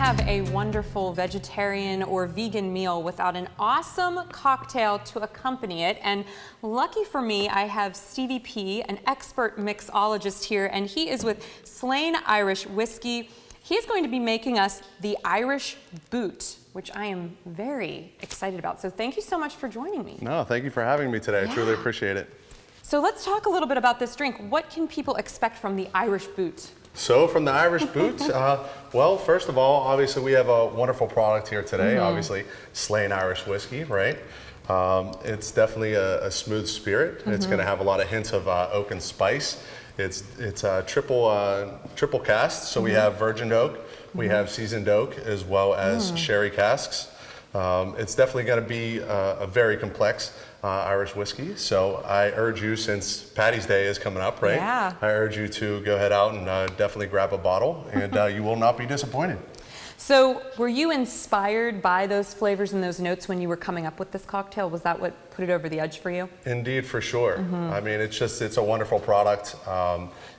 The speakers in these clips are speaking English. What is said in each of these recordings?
have a wonderful vegetarian or vegan meal without an awesome cocktail to accompany it. And lucky for me, I have Stevie P, an expert mixologist here, and he is with Slane Irish Whiskey. He is going to be making us the Irish Boot, which I am very excited about. So thank you so much for joining me. No, thank you for having me today. Yeah. I truly appreciate it. So let's talk a little bit about this drink. What can people expect from the Irish Boot? So from the Irish Boot, well, first of all, obviously we have a wonderful product here today. Obviously, Slane Irish Whiskey, right? It's definitely a smooth spirit. It's going to have a lot of hints of oak and spice. It's triple cast, so we have virgin oak, we have seasoned oak, as well as sherry casks. It's definitely going to be a very complex Irish whiskey. So I urge you, since Paddy's Day is coming up, right? Yeah. I urge you to go ahead out and definitely grab a bottle, and you will not be disappointed. So were you inspired by those flavors and those notes when you were coming up with this cocktail? Was that what put it over the edge for you? Indeed, for sure. I mean, it's a wonderful product.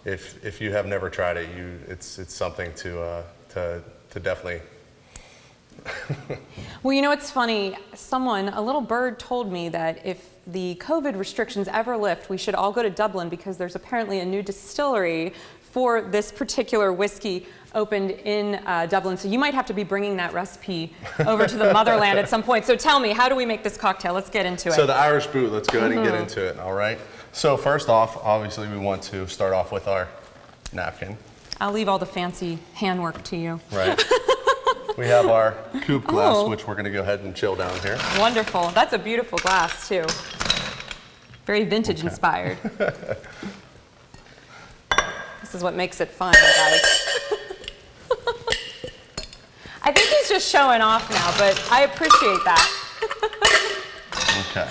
If you have never tried it, it's something to definitely. Well, you know, it's funny. A little bird told me that if the COVID restrictions ever lift, we should all go to Dublin, because there's apparently a new distillery for this particular whiskey opened in Dublin. So you might have to be bringing that recipe over to the motherland at some point. So tell me, how do we make this cocktail? Let's get into it. So the Irish Boot, let's go ahead and get into it, all right? So first off, obviously we want to start off with our napkin. I'll leave all the fancy handwork to you. Right. We have our coupe glass, which we're going to go ahead and chill down here. Wonderful. That's a beautiful glass, too. Very vintage inspired. This is what makes it fun, guys. I think he's just showing off now, but I appreciate that. Okay.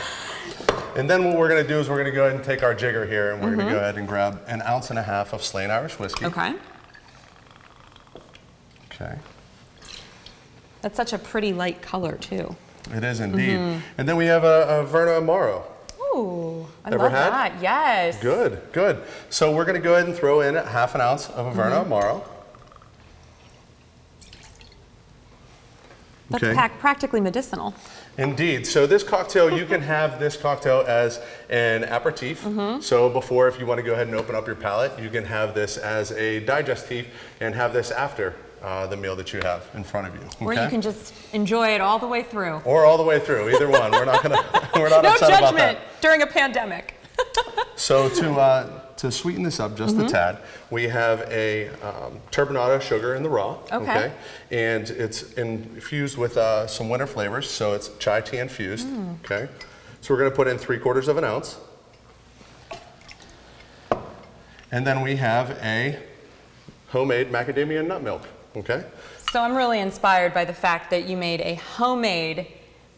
And then what we're going to do is we're going to go ahead and take our jigger here, and we're going to go ahead and grab 1.5 ounces of Slane Irish Whiskey. Okay. Okay. That's such a pretty light color, too. It is indeed. And then we have a Averna Amaro. Ooh, I Ever love had? that. Yes. Good, good. So we're going to go ahead and throw in 1/2 ounce of Averna Amaro. That's practically medicinal. Indeed. So this cocktail, you can have this cocktail as an aperitif. So before, if you want to go ahead and open up your palate, you can have this as a digestif and have this after the meal that you have in front of you. Okay? Or you can just enjoy it all the way through. Or all the way through, either one. We're not gonna, we're not no upset about that. judgment during a pandemic. So to sweeten this up just a tad, we have a Turbinado sugar in the raw. Okay. And it's infused with some winter flavors, so it's chai tea infused. Okay. So we're going to put in 3/4 ounce. And then we have a homemade Macadamia Nut Milk. Okay. So I'm really inspired by the fact that you made a homemade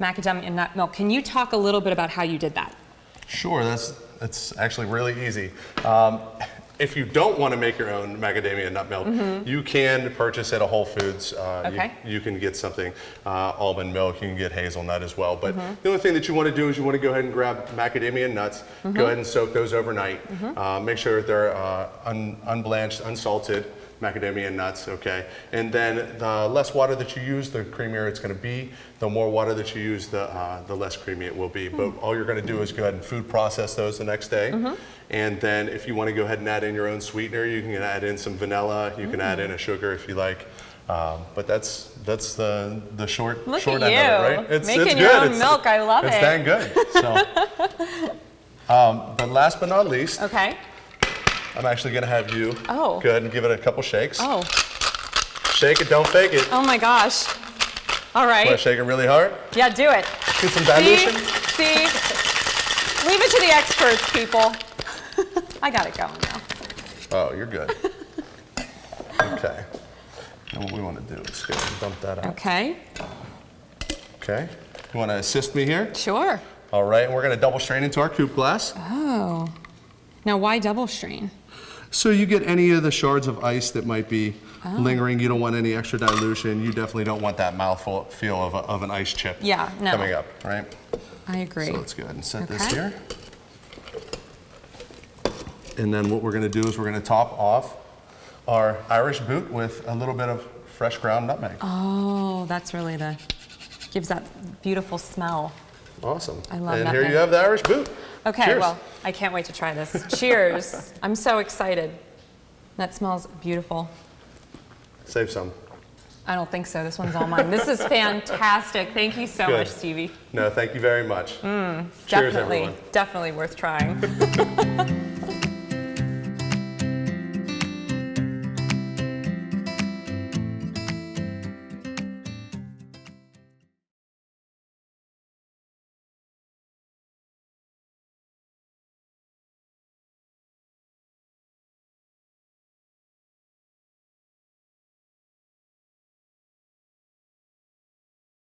Macadamia Nut Milk. Can you talk a little bit about how you did that? Sure, that's actually really easy. If you don't want to make your own Macadamia Nut Milk, you can purchase at a Whole Foods. You can get something, almond milk, you can get hazelnut as well. But the only thing that you want to do is you want to go ahead and grab macadamia nuts, go ahead and soak those overnight. Make sure that they're unblanched, unsalted macadamia nuts, okay? And then the less water that you use, the creamier it's going to be. The more water that you use, the less creamy it will be. But all you're going to do is go ahead and food process those the next day. And then if you want to go ahead and add in your own sweetener, you can add in some vanilla. You can add in a sugar if you like. But that's the short end of it, right? It's making good. Your own milk. I love it. It's dang good. So, but last but not least, I'm actually going to have you go ahead and give it a couple shakes. Shake it, don't fake it. Oh my gosh. All right. Want to shake it really hard? Yeah, do it. Get some dilution. See? Leave it to the experts, people. I got it going now. Oh, you're good. Okay. And what we want to do is go ahead and dump that out. Okay. Okay. You want to assist me here? Sure. All right, and we're going to double strain into our coupe glass. Oh. Now, why double strain? So you get any of the shards of ice that might be lingering. You don't want any extra dilution. You definitely don't want that mouthful feel of an ice chip coming up, right? I agree. So let's go ahead and set this here. And then what we're going to do is we're going to top off our Irish Boot with a little bit of fresh ground nutmeg. Oh, that's really gives that beautiful smell. Awesome. I love and nutmeg. here you have the Irish boot. Okay, Cheers. well, I can't wait to try this. Cheers. I'm so excited. That smells beautiful. Save some. I don't think so. This one's all mine. This is fantastic. Thank you so much, Stevie. No, thank you very much. Cheers, Definitely, everyone. definitely worth trying.